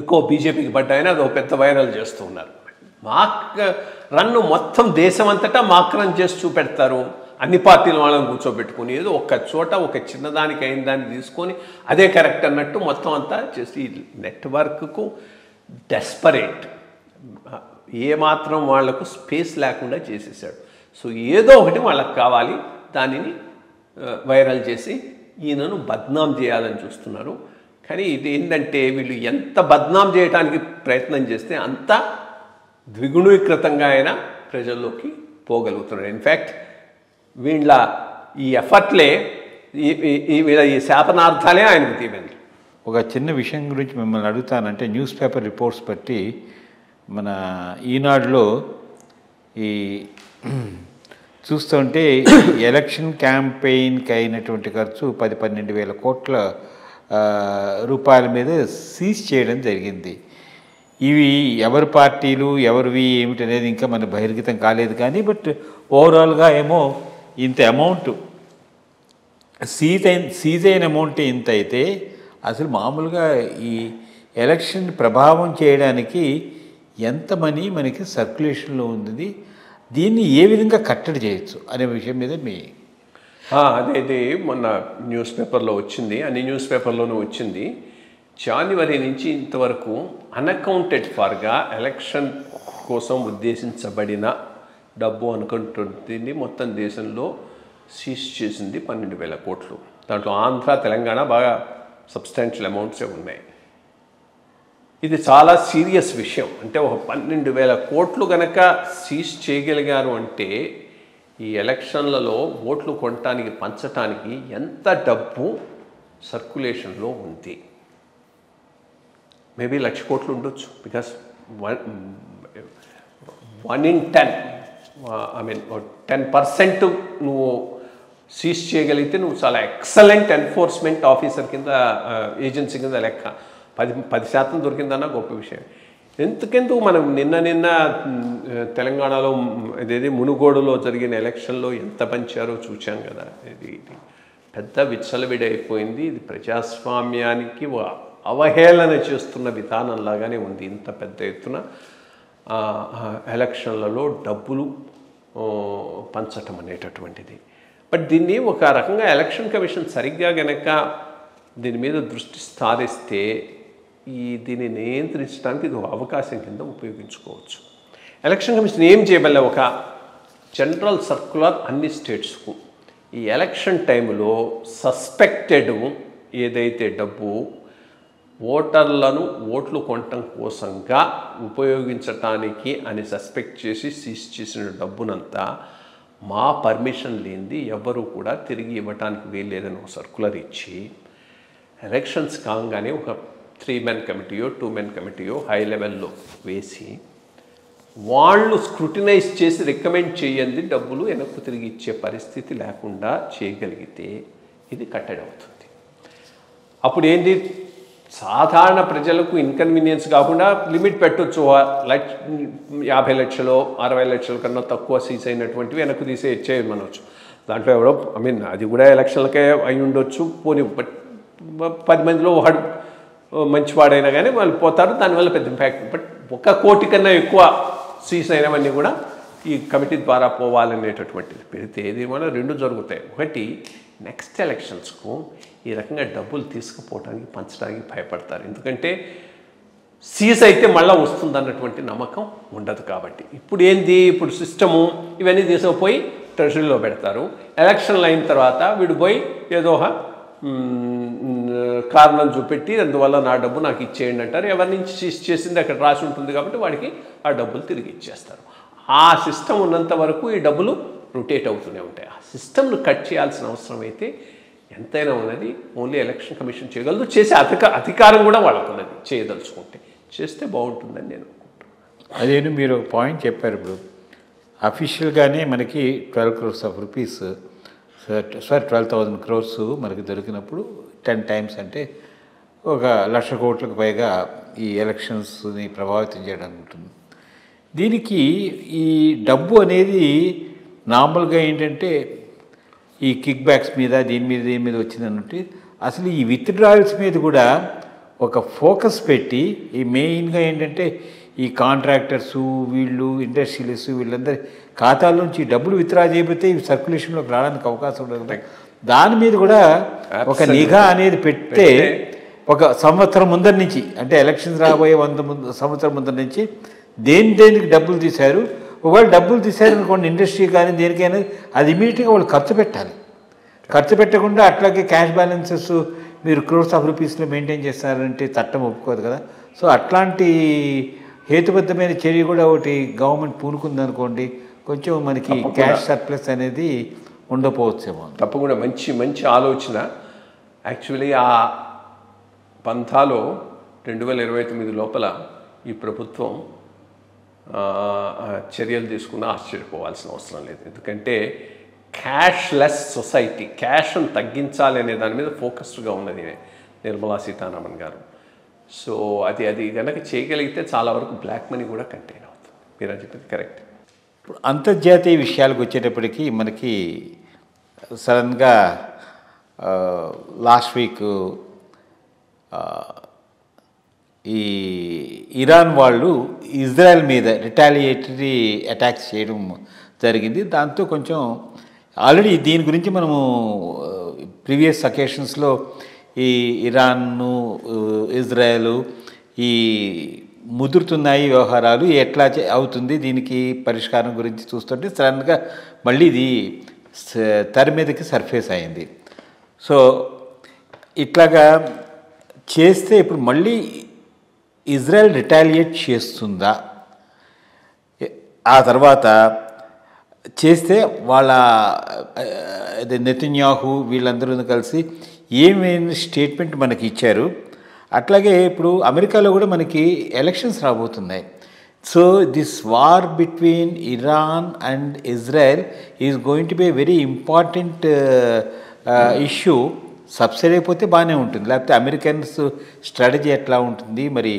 Speaker 2: ఎక్కువ బీజేపీకి పడ్డాయని అది ఒక పెద్ద వైరల్ చేస్తూ ఉన్నారు. మాక్ రన్ను మొత్తం దేశం అంతటా మాక్ రన్ చేసి చూపెడతారు, అన్ని పార్టీల వాళ్ళని కూర్చోబెట్టుకుని ఏదో ఒక చోట ఒక చిన్నదానికి అయిన దాన్ని తీసుకొని అదే కరెక్ట్ అన్నట్టు మొత్తం అంతా చేసి నెట్వర్క్కు డెస్పరేట్, ఏమాత్రం వాళ్లకు స్పేస్ లేకుండా చేసేసాడు. సో ఏదో ఒకటి వాళ్ళకి కావాలి, దానిని వైరల్ చేసి ఈయనను బద్నాం చేయాలని చూస్తున్నారు. కానీ ఇది ఏంటంటే వీళ్ళు ఎంత బద్నాం చేయడానికి ప్రయత్నం చేస్తే అంత ద్విగుణీకృతంగా అయినా ప్రజల్లోకి పోగలుగుతున్నాడు. ఇన్ఫ్యాక్ట్ వీళ్ళ ఈ ఎఫర్ట్లే వీళ్ళ ఈ శాపనార్థాలే ఆయనకు తీవ్రండి.
Speaker 1: ఒక చిన్న విషయం గురించి మిమ్మల్ని అడుగుతానంటే న్యూస్ పేపర్ రిపోర్ట్స్ బట్టి మన ఈనాడులో ఈ చూస్తుంటే ఎలక్షన్ క్యాంపెయిన్కి అయినటువంటి ఖర్చు 10-12 వేల కోట్ల రూపాయల మీద సీజ్ చేయడం జరిగింది. ఇవి ఎవరి పార్టీలు ఎవరివి ఏమిటనేది ఇంకా మన బహిర్గతం కాలేదు, కానీ బట్ ఓవరాల్గా ఏమో ఇంత అమౌంట్ సీజ్ అయిన అమౌంట్ ఇంత అయితే అసలు మామూలుగా ఈ ఎలక్షన్ ప్రభావం చేయడానికి ఎంత మనీ మనకి సర్క్యులేషన్లో ఉంది, దీన్ని ఏ విధంగా కట్టడి చేయొచ్చు అనే విషయం మీద మీ
Speaker 2: అదైతే మొన్న న్యూస్ పేపర్లో వచ్చింది, అన్ని న్యూస్ పేపర్లోనూ వచ్చింది. జనవరి నుంచి ఇంతవరకు అన్అకౌంటెడ్ ఫర్గా ఎలక్షన్ కోసం ఉద్దేశించబడిన డబ్బు అనుకుంటుంది మొత్తం దేశంలో సీజ్ చేసింది 12,000 కోట్లు. దాంట్లో ఆంధ్ర, తెలంగాణ బాగా సబ్స్టాన్షియల్ అమౌంట్సే ఉన్నాయి. ఇది చాలా సీరియస్ విషయం. అంటే ఒక 12,000 కోట్లు కనుక సీజ్ చేయగలిగారు అంటే ఈ ఎలక్షన్లలో ఓట్లు కొనటానికి పంచటానికి ఎంత డబ్బు సర్క్యులేషన్లో ఉంది. మేబీ 1,00,000 కోట్లు ఉండొచ్చు. బికాస్ 1 in 10 10% నువ్వు సీజ్ చేయగలిగితే నువ్వు చాలా ఎక్సలెంట్ ఎన్ఫోర్స్మెంట్ ఆఫీసర్ కింద, ఏజెన్సీ కింద లెక్క. 10% దొరికిందన్న గొప్ప విషయం. ఎందుకెందుకు మనం నిన్న తెలంగాణలో ఇదేది మునుగోడులో జరిగిన ఎలక్షన్లో ఎంత పంచారో చూచాం కదా. ఇది పెద్ద విచ్చలవిడైపోయింది. ఇది ప్రజాస్వామ్యానికి అవహేళన చేస్తున్న విధానంలాగానే ఉంది. ఇంత పెద్ద ఎత్తున ఎలక్షన్లలో డబ్బులు పంచటం అనేటటువంటిది. బట్ దీన్ని ఒక రకంగా ఎలక్షన్ కమిషన్ సరిగ్గా గనక దీని మీద దృష్టి సారిస్తే దీన్ని నియంత్రించడానికి ఇది ఒక అవకాశం కింద ఉపయోగించుకోవచ్చు. ఎలక్షన్ కమిషన్ ఏం చేయబల్ల ఒక జనరల్ సర్క్యులర్ అన్ని స్టేట్స్కు ఈ ఎలక్షన్ టైంలో సస్పెక్టెడ్ ఏదైతే డబ్బు ఓటర్లను ఓట్లు కొనటం కోసంగా ఉపయోగించటానికి అని సస్పెక్ట్ చేసి సీజ్ చేసిన డబ్బునంతా మా పర్మిషన్ లేనిది ఎవరు కూడా తిరిగి ఇవ్వటానికి వీల్లేదని ఒక సర్క్యులర్ ఇచ్చి ఎలక్షన్స్ కాగానే ఒక 3-man కమిటీయో 2-man కమిటీయో హై లెవెల్లో వేసి వాళ్ళు స్క్రూటినైజ్ చేసి రికమెండ్ చేయండి డబ్బులు వెనక్కు తిరిగి ఇచ్చే పరిస్థితి లేకుండా చేయగలిగితే ఇది కట్టడి అవుతుంది. అప్పుడు ఏంటి, సాధారణ ప్రజలకు ఇన్కన్వీనియన్స్ కాకుండా లిమిట్ పెట్టవచ్చు. 50 లక్షలు 60 లక్షల కన్నా తక్కువ సీజ్ అయినటువంటివి వెనక్కు తీసే ఇచ్చేయమనవచ్చు. దాంట్లో ఎవరో అది కూడా ఎలక్షన్లకే అయి ఉండొచ్చు. పోనీ 10 మందిలో వాడు మంచివాడైనా కానీ వాళ్ళు పోతారు, దానివల్ల పెద్ద ఇంపాక్ట్. బట్ 1 కోటి కన్నా ఎక్కువ సీజ్ అయినవన్నీ కూడా ఈ కమిటీ ద్వారా పోవాలనేటటువంటిది పెడితే ఏదేమన్నా 2 జరుగుతాయి. ఒకటి, నెక్స్ట్ ఎలక్షన్స్కు ఈ రకంగా డబ్బులు తీసుకుపోవడానికి పంచడానికి భయపడతారు. ఎందుకంటే సీజ్ అయితే మళ్ళీ వస్తుందన్నటువంటి నమ్మకం ఉండదు. కాబట్టి ఇప్పుడు సిస్టము ఇవన్నీ తీసుకుపోయి ట్రెజరీలో పెడతారు. ఎలక్షన్లు అయిన తర్వాత వీడు పోయి ఏదో కారణం చూపెట్టి అందువల్ల నా డబ్బు నాకు ఇచ్చేయండి అంటారు. ఎవరి నుంచి సీజ్ చేసింది అక్కడ రాసి ఉంటుంది కాబట్టి వాడికి ఆ డబ్బులు తిరిగి ఇచ్చేస్తారు. ఆ సిస్టమ్ ఉన్నంత వరకు ఈ డబ్బులు రొటేట్ అవుతూనే ఉంటాయి. ఆ సిస్టమ్ను కట్ చేయాల్సిన అవసరం అయితే ఎంతైనా ఉన్నది ఓన్లీ ఎలక్షన్ కమిషన్ చేయగలదు. చేసే అధికారం కూడా వాళ్ళకు ఉన్నది. చేయదలుచుకుంటే చేస్తే బాగుంటుందని నేను అనుకుంటున్నాను.
Speaker 1: అదేను మీరు ఒక పాయింట్ చెప్పారు. ఇప్పుడు అఫీషియల్గానే మనకి 12 crores of rupees 12,000 crores మనకి దొరికినప్పుడు 10 times అంటే 1,00,000 కోట్లకు పైగా ఈ ఎలక్షన్స్ని ప్రభావితం చేయడానికి ఉంటుంది. దీనికి ఈ డబ్బు అనేది నార్మల్గా ఏంటంటే ఈ కిక్ బ్యాక్స్ మీద దీని మీద వచ్చిందన్నట్టు అసలు ఈ విత్డ్రాయల్స్ మీద కూడా ఒక ఫోకస్ పెట్టి ఈ మెయిన్గా ఏంటంటే ఈ కాంట్రాక్టర్సు వీళ్ళు ఇండస్ట్రియలిస్ట్ వీళ్ళందరి ఖాతాల నుంచి డబ్బులు విత్డ్రా చేయబోతే ఇవి సర్క్యులేషన్లోకి రావడానికి అవకాశం ఉండదు. దాని మీద కూడా ఒక నిఘా అనేది పెడితే ఒక సంవత్సరం ముందర నుంచి, అంటే ఎలక్షన్స్ రాబోయే సంవత్సరం ముందర నుంచి దేనికి డబ్బులు తీశారు, ఒకవేళ డబ్బులు తీశారనుకోండి ఇండస్ట్రీ కానీ దేనికైనా అది ఇమీడియట్గా వాళ్ళు ఖర్చు పెట్టాలి. ఖర్చు పెట్టకుండా అట్లాగే క్యాష్ బ్యాలెన్సెస్ మీరు crores of rupeesలో మెయింటైన్ చేస్తారంటే చట్టం ఒప్పుకోదు కదా. సో అట్లాంటి హేతుబద్ధమైన చర్య కూడా ఒకటి గవర్నమెంట్ పూనుకుందనుకోండి, కొంచెం మనకి క్యాష్ సర్ప్లస్ అనేది ఉండకపోవచ్చేమో.
Speaker 2: తప్పకుండా మంచి మంచి ఆలోచన. యాక్చువల్లీ ఆ పంథాలో 2029 లోపల ఈ ప్రభుత్వం చర్యలు తీసుకున్న ఆశ్చర్యపోవాల్సిన అవసరం లేదు. ఎందుకంటే క్యాష్లెస్ సొసైటీ, క్యాష్ను తగ్గించాలి అనే దాని మీద ఫోకస్డ్గా ఉన్నది నిర్మలా సీతారామన్ గారు. సో అది కనుక చేయగలిగితే చాలా వరకు బ్లాక్ మనీ కూడా కంటైన్ అవుతుంది. మీరు అని చెప్పింది కరెక్ట్.
Speaker 1: ఇప్పుడు అంతర్జాతీయ విషయాలకు వచ్చేటప్పటికి మనకి సడన్గా లాస్ట్ వీక్ ఈ ఇరాన్ వాళ్ళు ఇజ్రాయెల్ మీద రిటాలియేటరీ అటాక్స్ చేయడం జరిగింది. దాంతో కొంచెం ఆల్రెడీ దీని గురించి మనము ప్రీవియస్ అకేషన్స్లో ఈ ఇరాన్ను ఇజ్రాయెల్ ఈ ముదురుతున్నాయి వ్యవహారాలు, ఎట్లా అవుతుంది దీనికి పరిష్కారం గురించి చూస్తుంటే సడన్గా మళ్ళీ ఇది తెర మీదకి సర్ఫేస్ అయింది. సో ఇట్లాగా చేస్తే ఇప్పుడు మళ్ళీ ఇజ్రాయెల్ రిటాలియేట్ చేస్తుందా, ఆ తర్వాత చేస్తే వాళ్ళ నెతన్యాహు వీళ్ళందరూ కలిసి ఏమైనా స్టేట్మెంట్ మనకి ఇచ్చారు. అట్లాగే ఇప్పుడు అమెరికాలో కూడా మనకి ఎలక్షన్స్ రాబోతున్నాయి. So this war between Iran and Israel is going to be a very important issue. Subsidy అయిపోతే బాగానే ఉంటుంది, లేకపోతే అమెరికన్స్ స్ట్రాటజీ ఎట్లా ఉంటుంది, మరి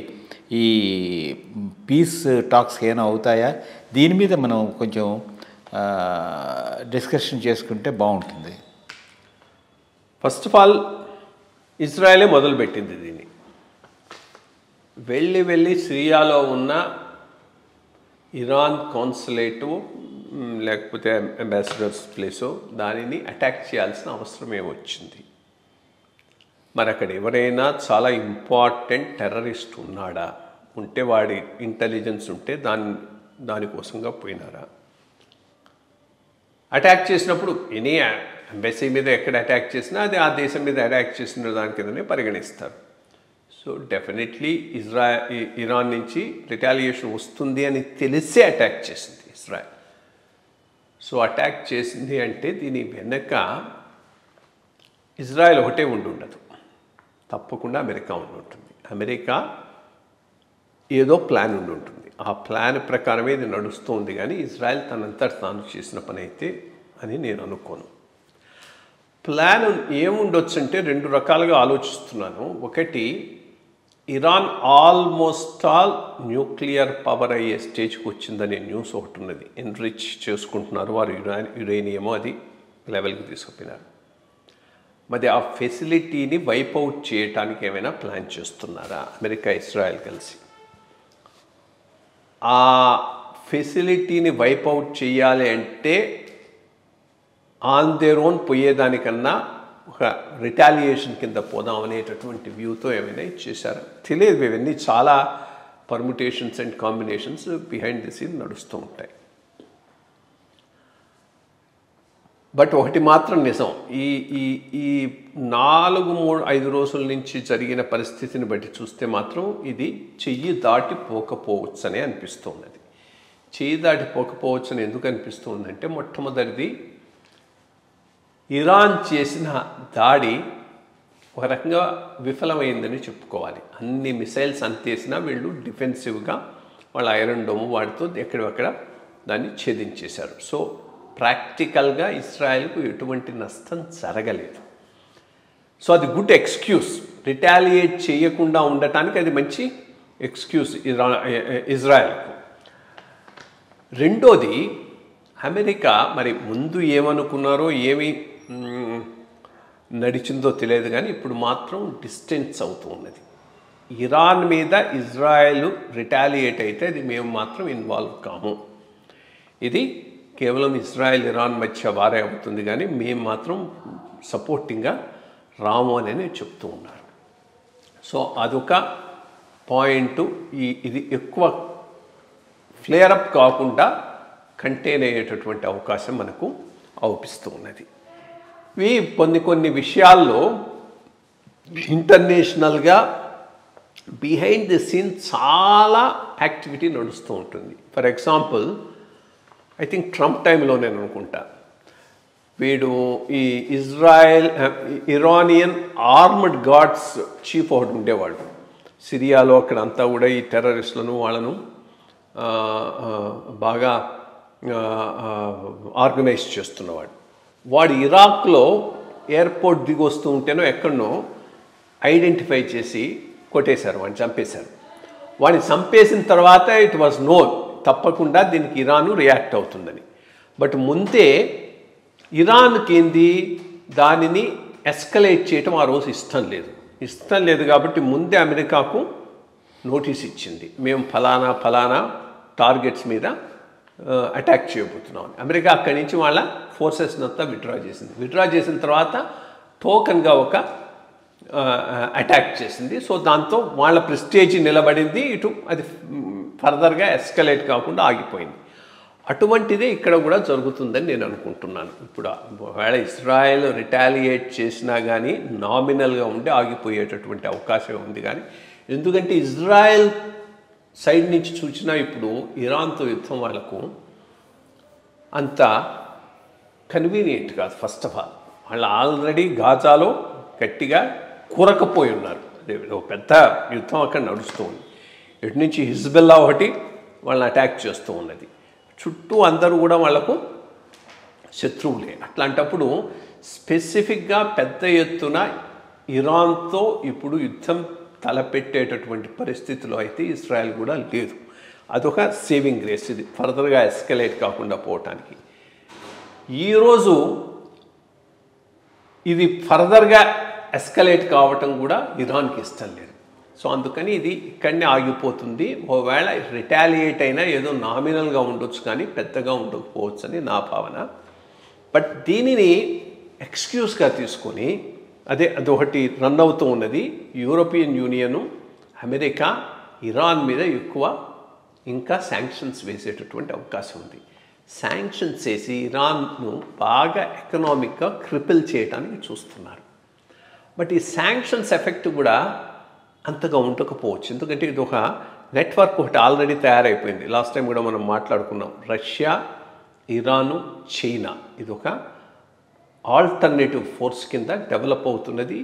Speaker 1: ఈ పీస్ టాక్స్ ఏమైనా అవుతాయా, దీని మీద మనం కొంచెం డిస్కషన్ చేసుకుంటే బాగుంటుంది.
Speaker 2: ఫస్ట్ ఆఫ్ ఆల్ ఇజ్రాయెలే మొదలుపెట్టింది దీన్ని. వెళ్ళి సిరియాలో ఉన్న ఇరాన్ కాన్సులేటు లేకపోతే అంబాసిడర్స్ ప్లేసో దానిని అటాక్ చేయాల్సిన అవసరమే వచ్చింది. మరి అక్కడ ఎవరైనా చాలా ఇంపార్టెంట్ టెర్రరిస్ట్ ఉన్నాడా, ఉంటే వాడి ఇంటెలిజెన్స్ ఉంటే దానికోసంగా పోయినారా? అటాక్ చేసినప్పుడు ఎనీ ఎంబసీ మీద ఎక్కడ అటాక్ చేసినా అది ఆ దేశం మీద అటాక్ చేసిన దాని కిందనే పరిగణిస్తారు. సో డెఫినెట్లీ ఇరాన్ నుంచి రిటాలియేషన్ వస్తుంది అని తెలిసే అటాక్ చేసింది ఇజ్రాయెల్. సో అటాక్ చేసింది అంటే దీని వెనక ఇజ్రాయెల్ ఒకటే ఉండదు, తప్పకుండా అమెరికా ఉంటుంది. అమెరికా ఏదో ప్లాన్ ఉంటుంది, ఆ ప్లాన్ ప్రకారమే ఇది నడుస్తుంది. కానీ ఇజ్రాయెల్ తనంతట తాను చేసిన పని అయితే అని నేను అనుకోను. ప్లాన్ ఏముండొచ్చు అంటే రెండు రకాలుగా ఆలోచిస్తున్నాను. ఒకటి, Iran almost all nuclear power అయ్యే స్టేజ్కి వచ్చిందనే న్యూస్ ఒకటి ఉన్నది. ఎన్రిచ్ చేసుకుంటున్నారు వారు యురేనియమో, అది లెవెల్కి తీసుకుపోయినారు. మరి ఆ ఫెసిలిటీని వైపౌట్ చేయడానికి ఏమైనా ప్లాన్ చేస్తున్నారా అమెరికా ఇజ్రాయెల్ కలిసి? ఆ ఫెసిలిటీని వైపౌట్ చేయాలి అంటే ఆన్ దేర్ ఓన్ పోయేదానికన్నా ఒక రిటాలియేషన్ కింద పోదాం అనేటటువంటి వ్యూతో ఏమైనా చేశారా తెలియదు. ఇవన్నీ చాలా permutations and combinations behind the scene నడుస్తూ ఉంటాయి. బట్ ఒకటి మాత్రం నిజం, ఈ 4-5 రోజుల నుంచి జరిగిన పరిస్థితిని బట్టి చూస్తే మాత్రం ఇది చెయ్యి దాటిపోకపోవచ్చు అనే అనిపిస్తున్నది. చెయ్యి దాటిపోకపోవచ్చు అని ఎందుకు అనిపిస్తుందంటే, మొట్టమొదటిది ఇరాన్ చేసిన దాడి ఒక రకంగా విఫలమైందని చెప్పుకోవాలి. అన్ని మిసైల్స్ అంతేసినా వీళ్ళు డిఫెన్సివ్గా వాళ్ళ ఐరన్ డోమ్ వాటితో ఎక్కడెక్కడ దాన్ని ఛేదించేశారు. సో ప్రాక్టికల్గా ఇజ్రాయెల్కు ఎటువంటి నష్టం జరగలేదు. సో అది గుడ్ ఎక్స్క్యూజ్, రిటాలియేట్ చేయకుండా ఉండటానికి అది మంచి ఎక్స్క్యూజ్ ఇజ్రాయెల్కు. రెండోది, అమెరికా మరి ముందు ఏమనుకున్నారో ఏమి నడిచిందో తెలియదు కానీ ఇప్పుడు మాత్రం డిస్టెన్స్ అవుతూ ఉన్నది. ఇరాన్ మీద ఇజ్రాయెల్ రిటాలియేట్ అయితే అది మేము మాత్రం ఇన్వాల్వ్ కాము, ఇది కేవలం ఇజ్రాయెల్ ఇరాన్ మధ్య వారే అవుతుంది కానీ మేము మాత్రం సపోర్టింగ్గా రాము అని చెప్తూ ఉన్నారు. సో అదొక పాయింట్. ఇది ఎక్కువ ఫ్లేరప్ కాకుండా కంటైన్ అయ్యేటటువంటి అవకాశం మనకు అవుపిస్తూ ఉన్నది. ఇవి కొన్ని విషయాల్లో ఇంటర్నేషనల్గా బిహైండ్ ది సీన్ చాలా యాక్టివిటీ నడుస్తూ ఉంటుంది. For example, I think Trump టైంలో నేను అనుకుంటా, వీడు ఈ ఇరానియన్ ఆర్మడ్ గార్డ్స్ చీఫ్ ఒకటి ఉండేవాడు సిరియాలో. అక్కడ అంతా కూడా ఈ టెర్రరిస్టులను వాళ్ళను బాగా ఆర్గనైజ్ చేస్తున్నవాడు. వాడు ఇరాక్లో ఎయిర్పోర్ట్ దిగి వస్తూ ఉంటేనో ఎక్కడనో ఐడెంటిఫై చేసి కొట్టేశారు, వాడిని చంపేశారు. వాడిని చంపేసిన తర్వాత ఇట్ వాజ్ నోన్, తప్పకుండా దీనికి ఇరాన్ రియాక్ట్ అవుతుందని. బట్ ముందే ఇరాన్కి ఏంది, దానిని ఎస్కలేట్ చేయటం ఆ రోజు ఇష్టం లేదు కాబట్టి ముందే అమెరికాకు నోటీస్ ఇచ్చింది, మేము ఫలానా టార్గెట్స్ మీద అటాక్ చేయబోతున్నాం. అమెరికా అక్కడి నుంచి వాళ్ళ ఫోర్సెస్ని అంతా విత్డ్రా చేసిన తర్వాత టోకన్గా ఒక అటాక్ చేసింది. సో దాంతో వాళ్ళ ప్రెస్టేజ్ నిలబడింది, ఇటు అది ఫర్దర్గా ఎస్కలేట్ కాకుండా ఆగిపోయింది. అటువంటిదే ఇక్కడ కూడా జరుగుతుందని నేను అనుకుంటున్నాను. ఇప్పుడు ఒకవేళ ఇజ్రాయెల్ రిటాలియేట్ చేసినా కానీ నామినల్గా ఉండి ఆగిపోయేటటువంటి అవకాశం ఉంది. కానీ ఎందుకంటే ఇజ్రాయెల్ సైడ్ నుంచి చూసినా ఇప్పుడు ఇరాన్తో యుద్ధం వాళ్ళకు అంత కన్వీనియంట్ కాదు. ఫస్ట్ ఆఫ్ ఆల్ వాళ్ళు ఆల్రెడీ గాజాలో గట్టిగా కూరకపోయి ఉన్నారు. ఒక పెద్ద యుద్ధం అక్కడ నడుస్తూ ఉంది. ఇటు నుంచి హిజ్బుల్లా ఒకటి వాళ్ళని అటాక్ చేస్తూ ఉన్నది. చుట్టూ అందరూ కూడా వాళ్లకు శత్రువులే. అట్లాంటప్పుడు స్పెసిఫిక్గా పెద్ద ఎత్తున ఇరాన్తో ఇప్పుడు యుద్ధం తలపెట్టేటటువంటి పరిస్థితిలో అయితే ఇజ్రాయెల్ కూడా లేదు. అదొక సేవింగ్ గ్రేస్, ఇది ఫర్దర్గా ఎస్కలేట్ కాకుండా పోవటానికి. ఈరోజు ఇది ఫర్దర్గా ఎస్కలేట్ కావటం కూడా ఇరాన్కి ఇష్టం లేదు. సో అందుకని ఇది ఇక్కడనే ఆగిపోతుంది. ఒకవేళ రిటాలియేట్ అయినా ఏదో నామినల్గా ఉండొచ్చు కానీ పెద్దగా ఉండకపోవచ్చు అని నా భావన. బట్ దీనిని ఎక్స్క్యూజ్గా తీసుకొని అదొకటి రన్ అవుతూ ఉన్నది. యూరోపియన్ యూనియను, అమెరికా ఇరాన్ మీద ఎక్కువ ఇంకా శాంక్షన్స్ వేసేటటువంటి అవకాశం ఉంది. శాంక్షన్స్ వేసి ఇరాన్ను బాగా ఎకనామిక్గా క్రిపిల్ చేయడానికి చూస్తున్నారు. బట్ ఈ శాంక్షన్స్ ఎఫెక్ట్ కూడా అంతగా ఉండకపోవచ్చు. ఎందుకంటే ఇది ఒక నెట్వర్క్ ఒకటి ఆల్రెడీ తయారైపోయింది. లాస్ట్ టైం కూడా మనం మాట్లాడుకున్నాం. రష్యా, ఇరాను, చైనా, ఇది ఒక ఆల్టర్నేటివ్ ఫోర్స్ కింద డెవలప్ అవుతున్నది.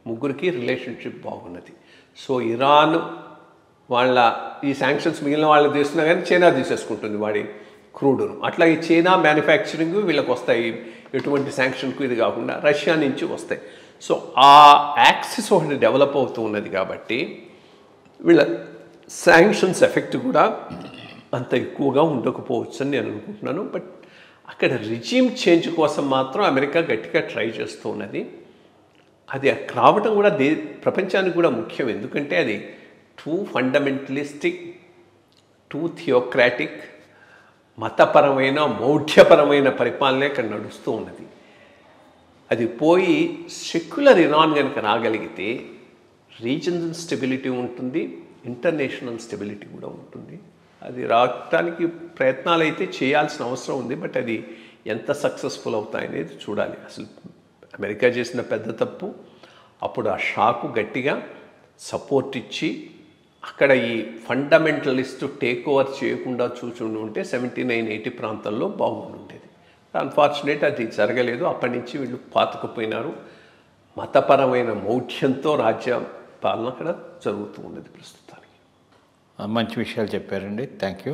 Speaker 2: ముగ్గురికి రిలేషన్షిప్ బాగున్నది. సో ఇరాన్ వాళ్ళ ఈ శాంక్షన్స్ మిగిలిన వాళ్ళు తీస్తున్నా కానీ చైనా తీసేసుకుంటుంది వాడి క్రూడును. అట్లా ఈ చైనా మ్యానుఫ్యాక్చరింగ్ వీళ్ళకి వస్తాయి. ఎటువంటి శాంక్షన్కు ఇది కాకుండా రష్యా నుంచి వస్తాయి. సో ఆ యాక్సిస్ ఒకటి డెవలప్ అవుతూ ఉన్నది కాబట్టి వీళ్ళ శాంక్షన్స్ ఎఫెక్ట్ కూడా అంత ఎక్కువగా ఉండకపోవచ్చు అని నేను అనుకుంటున్నాను. బట్ అక్కడ రిజీమ్ చేంజ్ కోసం మాత్రం అమెరికా గట్టిగా ట్రై చేస్తూ ఉన్నది. అది రావడం కూడా ప్రపంచానికి కూడా ముఖ్యం. ఎందుకంటే అది టూ ఫండమెంటలిస్టిక్, టూ థియోక్రాటిక్, మతపరమైన మౌఢ్యపరమైన పరిపాలన ఇక్కడ నడుస్తూ ఉన్నది. అది పోయి సెక్యులర్ ఇరాన్ కనుక రాగలిగితే రీజనల్ స్టెబిలిటీ ఉంటుంది, ఇంటర్నేషనల్ స్టెబిలిటీ కూడా ఉంటుంది. అది రావడానికి ప్రయత్నాలు అయితే చేయాల్సిన అవసరం ఉంది. బట్ అది ఎంత సక్సెస్ఫుల్ అవుతాయనేది చూడాలి. అసలు అమెరికా చేసిన పెద్ద తప్పు అప్పుడు ఆ షాకు గట్టిగా సపోర్ట్ ఇచ్చి అక్కడ ఈ ఫండమెంటలిస్ట్ టేక్ ఓవర్ చేయకుండా చూచుండి ఉంటే 79-80 ప్రాంతాల్లో బాగుండేది. అన్ఫార్చునేట్ అది జరగలేదు. అప్పటి నుంచి వీళ్ళు పాతుకుపోయినారు. మతపరమైన మౌఢ్యంతో రాజ్య పాలన అక్కడ జరుగుతూ ఉన్నది ప్రస్తుతానికి.
Speaker 1: మంచి విషయాలు చెప్పారండి. Thank you.